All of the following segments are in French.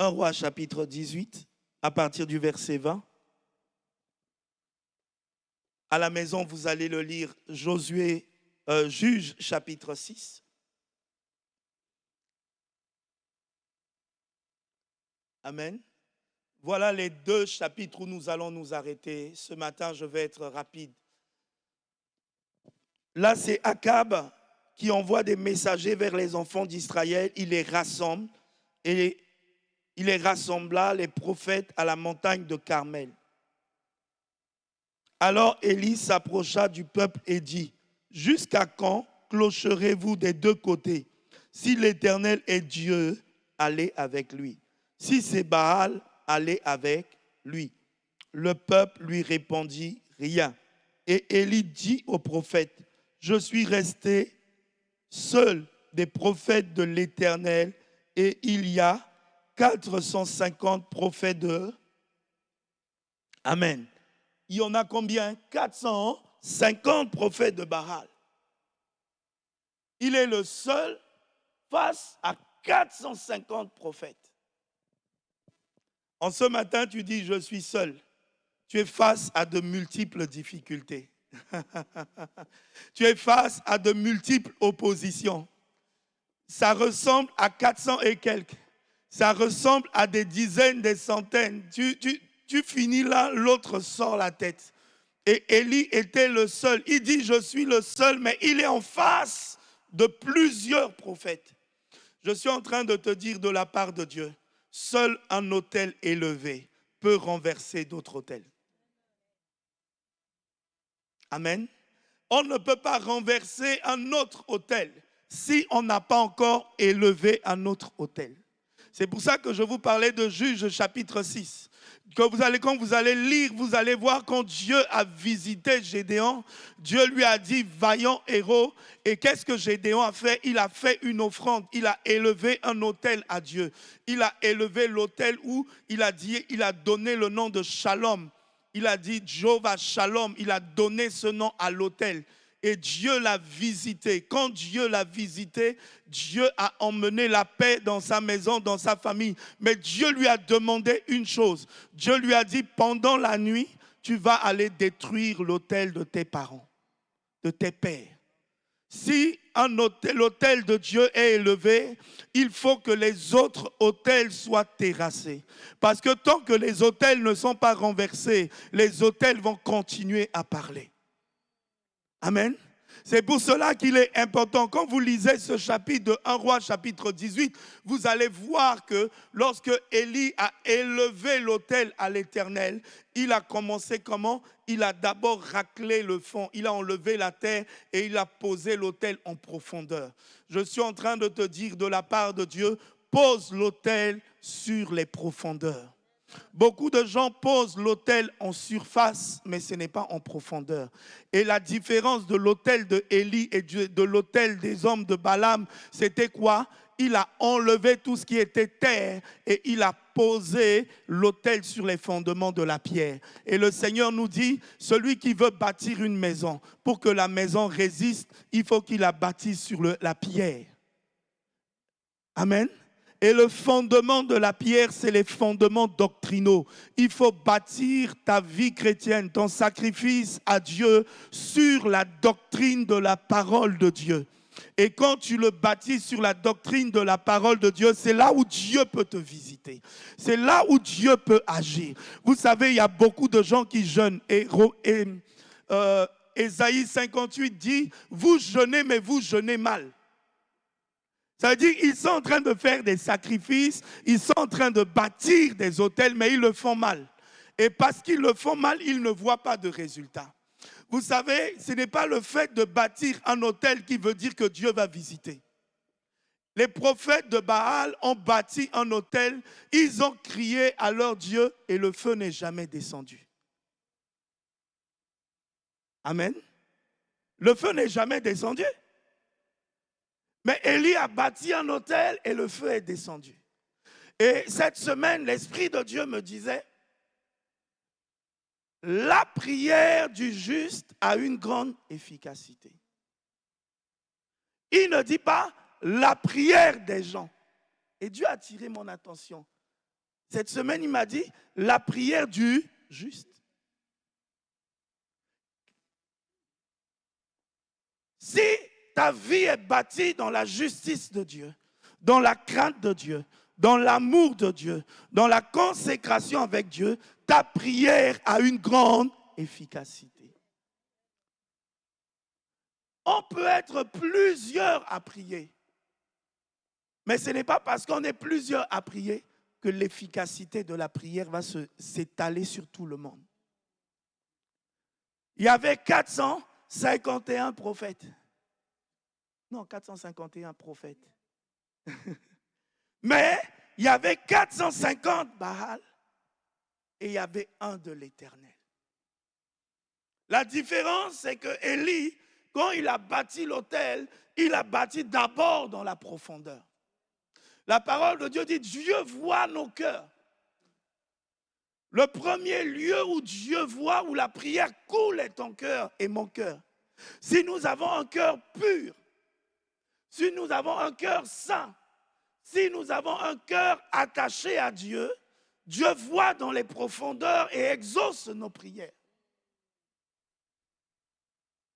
1 Roi chapitre 18, à partir du verset 20. À la maison, vous allez le lire, Juge chapitre 6. Amen. Voilà les deux chapitres où nous allons nous arrêter. Ce matin, je vais être rapide. Là, c'est Akab qui envoie des messagers vers les enfants d'Israël. Il les rassemble et il les rassembla, les prophètes, à la montagne de Carmel. Alors Élie s'approcha du peuple et dit, « Jusqu'à quand clocherez-vous des deux côtés? Si l'Éternel est Dieu, allez avec lui. Si c'est Baal, allez avec lui. » Le peuple lui répondit rien. Et Élie dit au prophète, « Je suis resté seul des prophètes de l'Éternel et il y a 450 prophètes de... » Amen. Il y en a combien? 450 prophètes de Baal. Il est le seul face à 450 prophètes. En ce matin, tu dis, je suis seul. Tu es face à de multiples difficultés. Tu es face à de multiples oppositions. Ça ressemble à 400 et quelques. Ça ressemble à des dizaines, des centaines. Tu finis là, l'autre sort la tête. Et Élie était le seul. Il dit, je suis le seul, mais il est en face de plusieurs prophètes. Je suis en train de te dire de la part de Dieu, seul un autel élevé peut renverser d'autres autels. Amen. On ne peut pas renverser un autre autel si on n'a pas encore élevé un autre autel. C'est pour ça que je vous parlais de Juge chapitre 6. Quand vous allez lire, vous allez voir quand Dieu a visité Gédéon, Dieu lui a dit, vaillant héros. Et qu'est-ce que Gédéon a fait? Il a fait une offrande, il a élevé un autel à Dieu. Il a élevé l'autel où il a donné le nom de Shalom. Il a dit Jéhovah Shalom, il a donné ce nom à l'autel. Et Dieu l'a visité. Quand Dieu l'a visité, Dieu a emmené la paix dans sa maison, dans sa famille. Mais Dieu lui a demandé une chose. Dieu lui a dit, pendant la nuit, tu vas aller détruire l'autel de tes parents, de tes pères. Si l'autel de Dieu est élevé, il faut que les autres autels soient terrassés. Parce que tant que les autels ne sont pas renversés, les autels vont continuer à parler. Amen. C'est pour cela qu'il est important. Quand vous lisez ce chapitre de 1 Roi, chapitre 18, vous allez voir que lorsque Élie a élevé l'autel à l'Éternel, il a commencé comment? Il a d'abord raclé le fond, il a enlevé la terre et il a posé l'autel en profondeur. Je suis en train de te dire de la part de Dieu, pose l'autel sur les profondeurs. Beaucoup de gens posent l'autel en surface, mais ce n'est pas en profondeur. Et la différence de l'autel de Élie et de l'autel des hommes de Balaam, c'était quoi? Il a enlevé tout ce qui était terre et il a posé l'autel sur les fondements de la pierre. Et le Seigneur nous dit, celui qui veut bâtir une maison, pour que la maison résiste, il faut qu'il la bâtisse sur la pierre. Amen. Et le fondement de la pierre, c'est les fondements doctrinaux. Il faut bâtir ta vie chrétienne, ton sacrifice à Dieu sur la doctrine de la parole de Dieu. Et quand tu le bâtis sur la doctrine de la parole de Dieu, c'est là où Dieu peut te visiter. C'est là où Dieu peut agir. Vous savez, il y a beaucoup de gens qui jeûnent. Ésaïe 58 dit, vous jeûnez, mais vous jeûnez mal. Ça veut dire qu'ils sont en train de faire des sacrifices, ils sont en train de bâtir des autels, mais ils le font mal. Et parce qu'ils le font mal, ils ne voient pas de résultat. Vous savez, ce n'est pas le fait de bâtir un autel qui veut dire que Dieu va visiter. Les prophètes de Baal ont bâti un autel, ils ont crié à leur Dieu et le feu n'est jamais descendu. Amen. Le feu n'est jamais descendu. Mais Élie a bâti un autel et le feu est descendu. Et cette semaine, l'Esprit de Dieu me disait, la prière du juste a une grande efficacité. Il ne dit pas la prière des gens. Et Dieu a attiré mon attention. Cette semaine, il m'a dit, la prière du juste. Si ta vie est bâtie dans la justice de Dieu, dans la crainte de Dieu, dans l'amour de Dieu, dans la consécration avec Dieu, ta prière a une grande efficacité. On peut être plusieurs à prier, mais ce n'est pas parce qu'on est plusieurs à prier que l'efficacité de la prière va s'étaler sur tout le monde. Il y avait 451 prophètes. Non, 451 prophètes. Mais il y avait 450 Baal et il y avait un de l'Éternel. La différence, c'est que Élie, quand il a bâti l'autel, il a bâti d'abord dans la profondeur. La parole de Dieu dit, Dieu voit nos cœurs. Le premier lieu où Dieu voit, où la prière coule est ton cœur et mon cœur. Si nous avons un cœur pur, si nous avons un cœur saint, si nous avons un cœur attaché à Dieu, Dieu voit dans les profondeurs et exauce nos prières.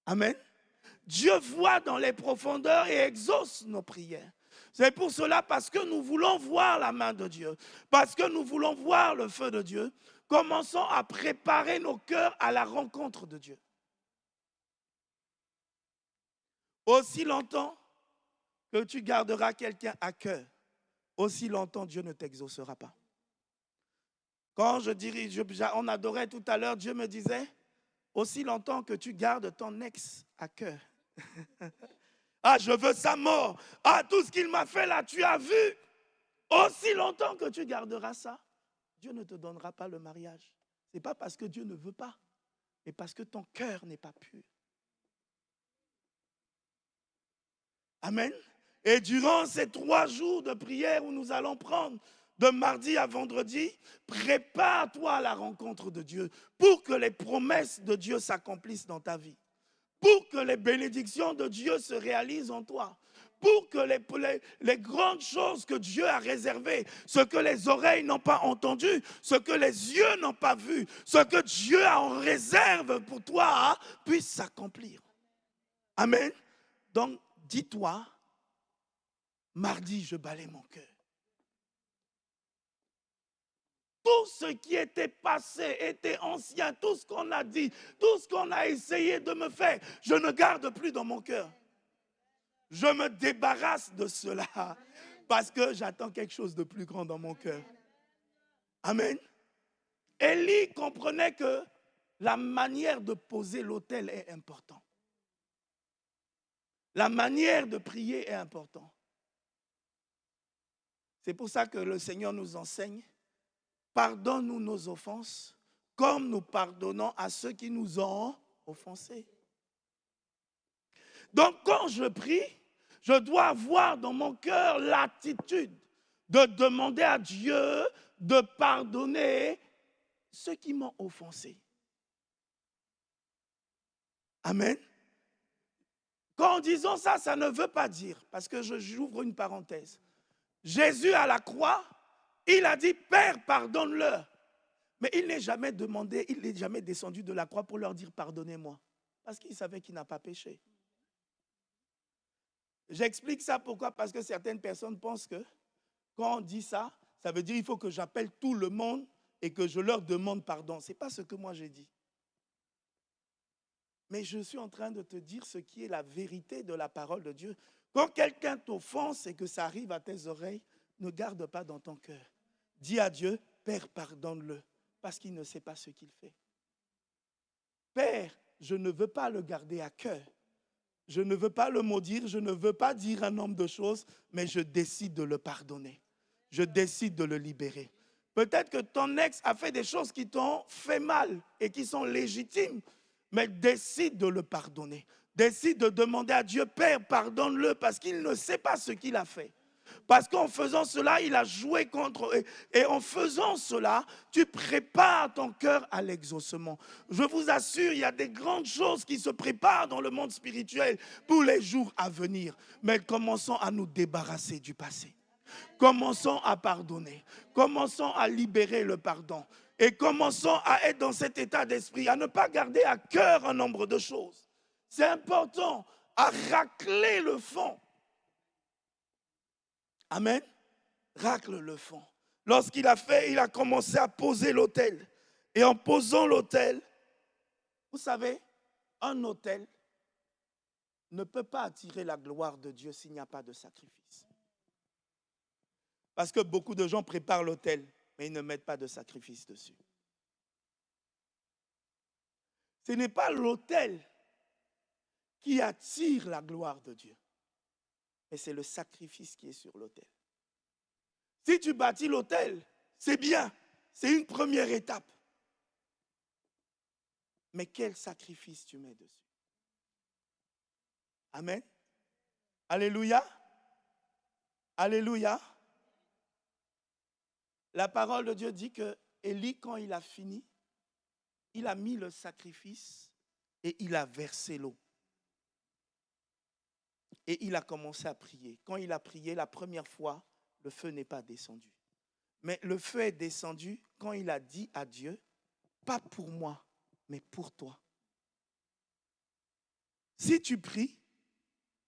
Amen. Dieu voit dans les profondeurs et exauce nos prières. C'est pour cela, parce que nous voulons voir la main de Dieu, parce que nous voulons voir le feu de Dieu, commençons à préparer nos cœurs à la rencontre de Dieu. Aussi longtemps que tu garderas quelqu'un à cœur, aussi longtemps Dieu ne t'exaucera pas. Quand on adorait tout à l'heure, Dieu me disait, aussi longtemps que tu gardes ton ex à cœur. Ah, je veux sa mort. Ah, tout ce qu'il m'a fait là, tu as vu. Aussi longtemps que tu garderas ça, Dieu ne te donnera pas le mariage. Ce n'est pas parce que Dieu ne veut pas, mais parce que ton cœur n'est pas pur. Amen. Et durant ces 3 jours de prière où nous allons prendre de mardi à vendredi, prépare-toi à la rencontre de Dieu pour que les promesses de Dieu s'accomplissent dans ta vie, pour que les bénédictions de Dieu se réalisent en toi, pour que les grandes choses que Dieu a réservées, ce que les oreilles n'ont pas entendu, ce que les yeux n'ont pas vu, ce que Dieu a en réserve pour toi, puisse s'accomplir. Amen. Donc, dis-toi, mardi, je balaie mon cœur. Tout ce qui était passé, était ancien, tout ce qu'on a dit, tout ce qu'on a essayé de me faire, je ne garde plus dans mon cœur. Je me débarrasse de cela parce que j'attends quelque chose de plus grand dans mon cœur. Amen. Élie comprenait que la manière de poser l'autel est importante. La manière de prier est importante. C'est pour ça que le Seigneur nous enseigne, pardonne-nous nos offenses, comme nous pardonnons à ceux qui nous ont offensés. Donc quand je prie, je dois avoir dans mon cœur l'attitude de demander à Dieu de pardonner ceux qui m'ont offensé. Amen. Quand disons ça, ça ne veut pas dire, parce que j'ouvre une parenthèse. Jésus à la croix, il a dit, Père, pardonne-leur. Mais il n'est jamais demandé, il n'est jamais descendu de la croix pour leur dire, pardonnez-moi. Parce qu'il savait qu'il n'a pas péché. J'explique ça pourquoi? Parce que certaines personnes pensent que quand on dit ça, ça veut dire qu'il faut que j'appelle tout le monde et que je leur demande pardon. Ce n'est pas ce que moi j'ai dit. Mais je suis en train de te dire ce qui est la vérité de la parole de Dieu. Quand quelqu'un t'offense et que ça arrive à tes oreilles, ne garde pas dans ton cœur. Dis à Dieu, Père, pardonne-le, parce qu'il ne sait pas ce qu'il fait. Père, je ne veux pas le garder à cœur. Je ne veux pas le maudire, je ne veux pas dire un nombre de choses, mais je décide de le pardonner. Je décide de le libérer. Peut-être que ton ex a fait des choses qui t'ont fait mal et qui sont légitimes, mais décide de le pardonner. Décide de demander à Dieu, Père, pardonne-le, parce qu'il ne sait pas ce qu'il a fait. Parce qu'en faisant cela, il a joué contre eux. Et en faisant cela, tu prépares ton cœur à l'exaucement. Je vous assure, il y a des grandes choses qui se préparent dans le monde spirituel pour les jours à venir. Mais commençons à nous débarrasser du passé. Commençons à pardonner. Commençons à libérer le pardon. Et commençons à être dans cet état d'esprit, à ne pas garder à cœur un nombre de choses. C'est important à racler le fond. Amen. Racle le fond. Lorsqu'il a fait, il a commencé à poser l'autel. Et en posant l'autel, vous savez, un autel ne peut pas attirer la gloire de Dieu s'il n'y a pas de sacrifice. Parce que beaucoup de gens préparent l'autel, mais ils ne mettent pas de sacrifice dessus. Ce n'est pas l'autel qui attire la gloire de Dieu, mais c'est le sacrifice qui est sur l'autel. Si tu bâtis l'autel, c'est bien, c'est une première étape. Mais quel sacrifice tu mets dessus? Amen. Alléluia. Alléluia. La parole de Dieu dit que Élie, quand il a fini, il a mis le sacrifice et il a versé l'eau. Et il a commencé à prier. Quand il a prié la première fois, le feu n'est pas descendu. Mais le feu est descendu quand il a dit à Dieu, pas pour moi, mais pour toi. Si tu pries,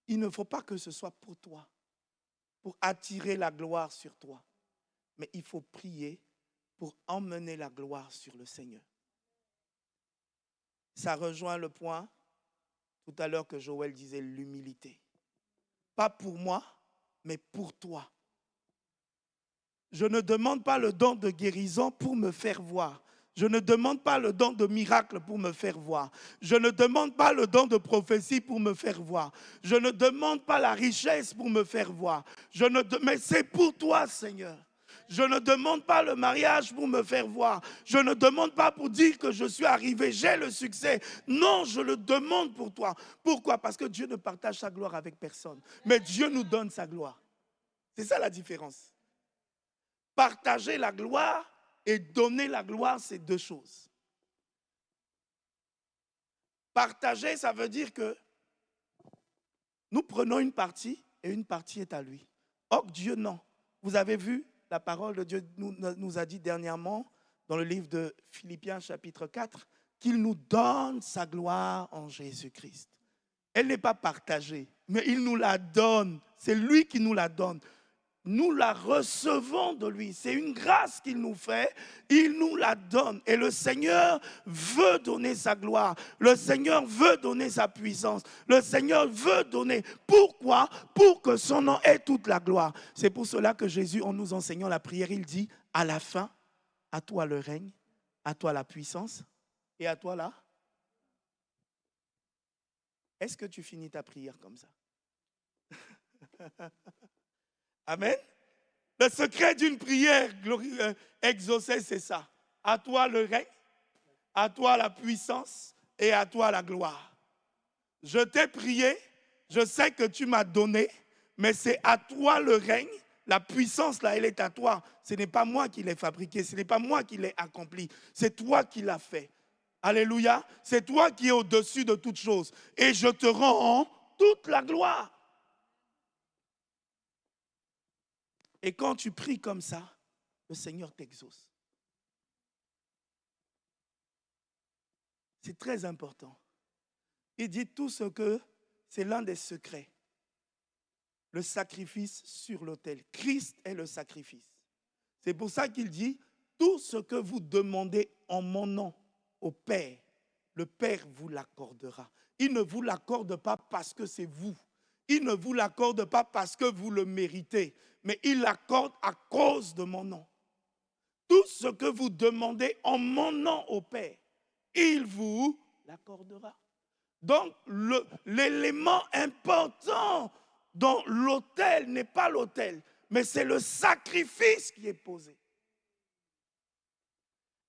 il ne faut pas que ce soit pour toi, pour attirer la gloire sur toi. Mais il faut prier pour emmener la gloire sur le Seigneur. Ça rejoint le point tout à l'heure que Joël disait, l'humilité. Pas pour moi, mais pour toi. Je ne demande pas le don de guérison pour me faire voir. Je ne demande pas le don de miracle pour me faire voir. Je ne demande pas le don de prophétie pour me faire voir. Je ne demande pas la richesse pour me faire voir. Mais c'est pour toi, Seigneur. Je ne demande pas le mariage pour me faire voir. Je ne demande pas pour dire que je suis arrivé, j'ai le succès. Non, je le demande pour toi. Pourquoi? Parce que Dieu ne partage sa gloire avec personne. Mais Dieu nous donne sa gloire. C'est ça la différence. Partager la gloire et donner la gloire, c'est deux choses. Partager, ça veut dire que nous prenons une partie et une partie est à lui. Or, Dieu, non. Vous avez vu, la parole de Dieu nous a dit dernièrement, dans le livre de Philippiens chapitre 4, qu'il nous donne sa gloire en Jésus-Christ. Elle n'est pas partagée, mais il nous la donne. C'est lui qui nous la donne. Nous la recevons de lui. C'est une grâce qu'il nous fait. Il nous la donne. Et le Seigneur veut donner sa gloire. Le Seigneur veut donner sa puissance. Le Seigneur veut donner. Pourquoi? Pour que son nom ait toute la gloire. C'est pour cela que Jésus, en nous enseignant la prière, il dit, à la fin, à toi le règne, à toi la puissance et à toi là. Est-ce que tu finis ta prière comme ça? Amen. Le secret d'une prière exaucée, c'est ça. À toi le règne, à toi la puissance et à toi la gloire. Je t'ai prié, je sais que tu m'as donné, mais c'est à toi le règne. La puissance, là, elle est à toi. Ce n'est pas moi qui l'ai fabriquée, ce n'est pas moi qui l'ai accompli. C'est toi qui l'as fait. Alléluia. C'est toi qui es au-dessus de toutes choses. Et je te rends toute la gloire. Et quand tu pries comme ça, le Seigneur t'exauce. C'est très important. Il dit tout ce que c'est l'un des secrets. Le sacrifice sur l'autel. Christ est le sacrifice. C'est pour ça qu'il dit tout ce que vous demandez en mon nom au Père, le Père vous l'accordera. Il ne vous l'accorde pas parce que c'est vous. Il ne vous l'accorde pas parce que vous le méritez, mais il l'accorde à cause de mon nom. Tout ce que vous demandez en mon nom au Père, il vous l'accordera. Donc, l'élément important dans l'autel n'est pas l'autel, mais c'est le sacrifice qui est posé.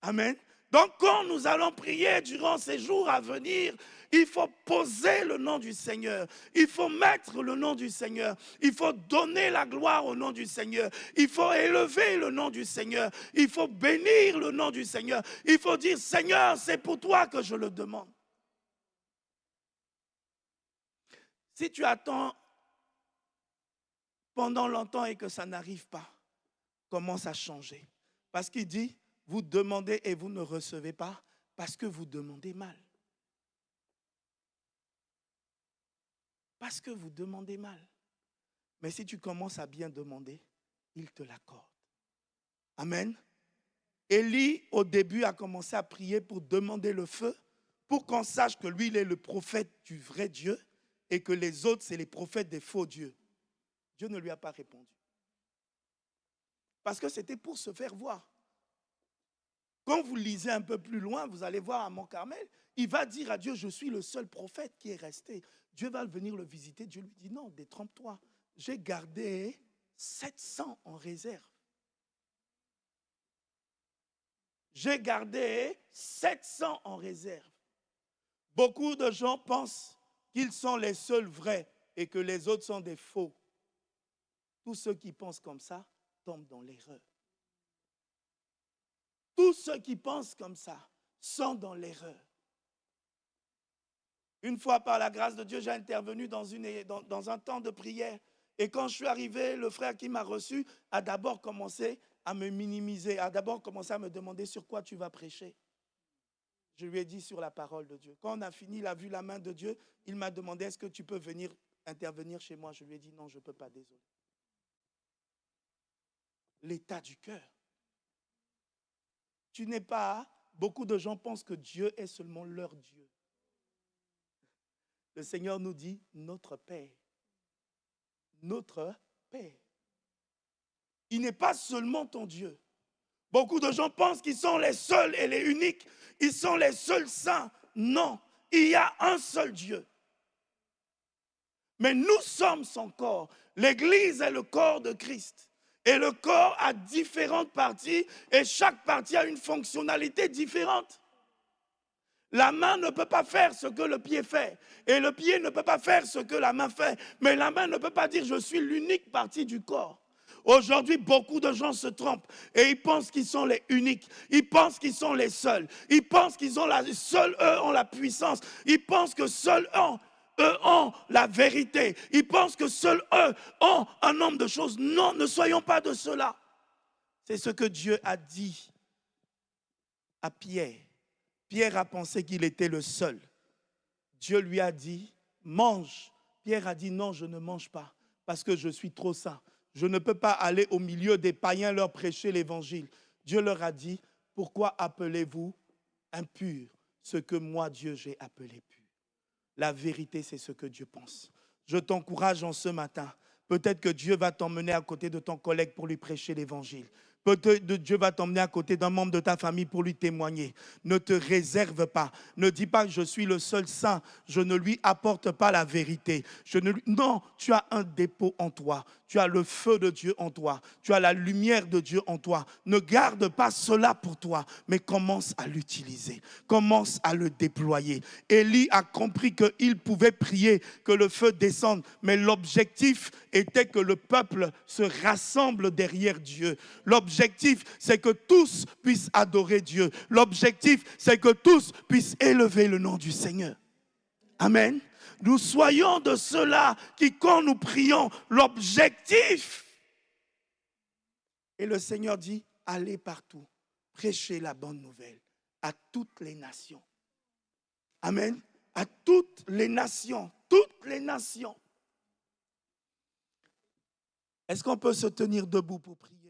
Amen. Donc, quand nous allons prier durant ces jours à venir, il faut poser le nom du Seigneur. Il faut mettre le nom du Seigneur. Il faut donner la gloire au nom du Seigneur. Il faut élever le nom du Seigneur. Il faut bénir le nom du Seigneur. Il faut dire, Seigneur, c'est pour toi que je le demande. Si tu attends pendant longtemps et que ça n'arrive pas, commence à changer. Parce qu'il dit, vous demandez et vous ne recevez pas parce que vous demandez mal. Parce que vous demandez mal. Mais si tu commences à bien demander, il te l'accorde. Amen. Élie, au début, a commencé à prier pour demander le feu, pour qu'on sache que lui, il est le prophète du vrai Dieu et que les autres, c'est les prophètes des faux dieux. Dieu ne lui a pas répondu. Parce que c'était pour se faire voir. Quand vous lisez un peu plus loin, vous allez voir à Mont-Carmel, il va dire à Dieu, je suis le seul prophète qui est resté. Dieu va venir le visiter. Dieu lui dit, non, détrompe-toi. J'ai gardé 700 en réserve. J'ai gardé 700 en réserve. Beaucoup de gens pensent qu'ils sont les seuls vrais et que les autres sont des faux. Tous ceux qui pensent comme ça tombent dans l'erreur. Tous ceux qui pensent comme ça sont dans l'erreur. Une fois, par la grâce de Dieu, j'ai intervenu dans un temps de prière. Et quand je suis arrivé, le frère qui m'a reçu a d'abord commencé à me minimiser, a d'abord commencé à me demander sur quoi tu vas prêcher. Je lui ai dit sur la parole de Dieu. Quand on a fini, il a vu la main de Dieu. Il m'a demandé, est-ce que tu peux venir intervenir chez moi? Je lui ai dit, non, je ne peux pas, désolé. L'état du cœur. Tu n'es pas... Beaucoup de gens pensent que Dieu est seulement leur Dieu. Le Seigneur nous dit, notre Père. Notre Père. Il n'est pas seulement ton Dieu. Beaucoup de gens pensent qu'ils sont les seuls et les uniques. Ils sont les seuls saints. Non, il y a un seul Dieu. Mais nous sommes son corps. L'Église est le corps de Christ. Et le corps a différentes parties et chaque partie a une fonctionnalité différente. La main ne peut pas faire ce que le pied fait. Et le pied ne peut pas faire ce que la main fait. Mais la main ne peut pas dire je suis l'unique partie du corps. Aujourd'hui, beaucoup de gens se trompent et ils pensent qu'ils sont les uniques. Ils pensent qu'ils sont les seuls. Ils pensent qu'ils ont seuls eux ont la puissance. Ils pensent que seuls eux ont la vérité. Ils pensent que seuls eux ont un nombre de choses. Non, ne soyons pas de cela. C'est ce que Dieu a dit à Pierre. Pierre a pensé qu'il était le seul. Dieu lui a dit, mange. Pierre a dit, non, je ne mange pas parce que je suis trop saint. Je ne peux pas aller au milieu des païens leur prêcher l'évangile. Dieu leur a dit, pourquoi appelez-vous impur ce que moi, Dieu, j'ai appelé pur? La vérité, c'est ce que Dieu pense. Je t'encourage en ce matin. Peut-être que Dieu va t'emmener à côté de ton collègue pour lui prêcher l'évangile. Peut-être que Dieu va t'emmener à côté d'un membre de ta famille pour lui témoigner. Ne te réserve pas. Ne dis pas que je suis le seul saint. Je ne lui apporte pas la vérité. Non, tu as un dépôt en toi. Tu as le feu de Dieu en toi. Tu as la lumière de Dieu en toi. Ne garde pas cela pour toi, mais commence à l'utiliser. Commence à le déployer. Élie a compris qu'il pouvait prier, que le feu descende, mais l'objectif était que le peuple se rassemble derrière Dieu. L'objectif, c'est que tous puissent adorer Dieu. L'objectif, c'est que tous puissent élever le nom du Seigneur. Amen. Nous soyons de ceux-là qui, quand nous prions, l'objectif. Et le Seigneur dit, allez partout, prêchez la bonne nouvelle à toutes les nations. Amen. À toutes les nations. Toutes les nations. Est-ce qu'on peut se tenir debout pour prier?